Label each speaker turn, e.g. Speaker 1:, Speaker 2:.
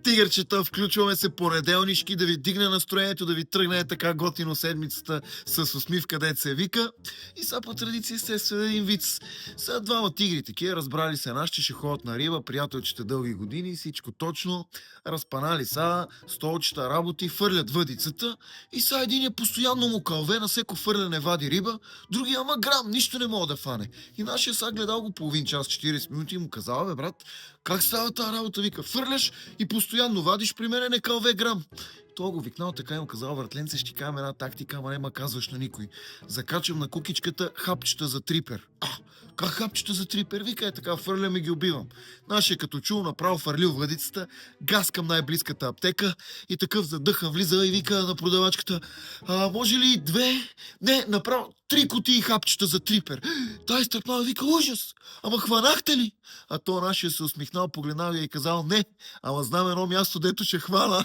Speaker 1: Тигърчета, включваме се понеделнишки да ви дигне настроението, да ви тръгне така готино седмицата с усмивка, дет се вика. И сега по традиция естествено един виц. Са двама тигри такива, разбрали се наши, ще ходят на риба, приятелчета дълги години, всичко точно. Разпанали са, столчета, работи, фърлят въдицата и сега един е постоянно му кълве, на всеко фърляне вади риба, другия ама грам, нищо не мога да фане. И нашия сега гледал го половин час, 40 минути и му казал: бе, брат, как става тази работа? Вика, фърляш и постоянно вадиш, при мене не кълве грам. Той го викнал така и му казал: въртленце, ще ти кажем една тактика, ама нема казваш на никой. Закачам на кукичката хапчета за трипер. Как хапчета за трипер? Вика, е така, фърлям и ги убивам. Нашия като чул, направо фърлил въдицата, газ към най-близката аптека и такъв задъхан влиза и вика на продавачката: може ли 2? Не, направо 3 кутии хапчета за трипер. Тай стърпнал, вика: ужас! Ама хванахте ли? А то нашия се усмихнал, погледнал и казал: не, ама знам едно място, дето ще хвана.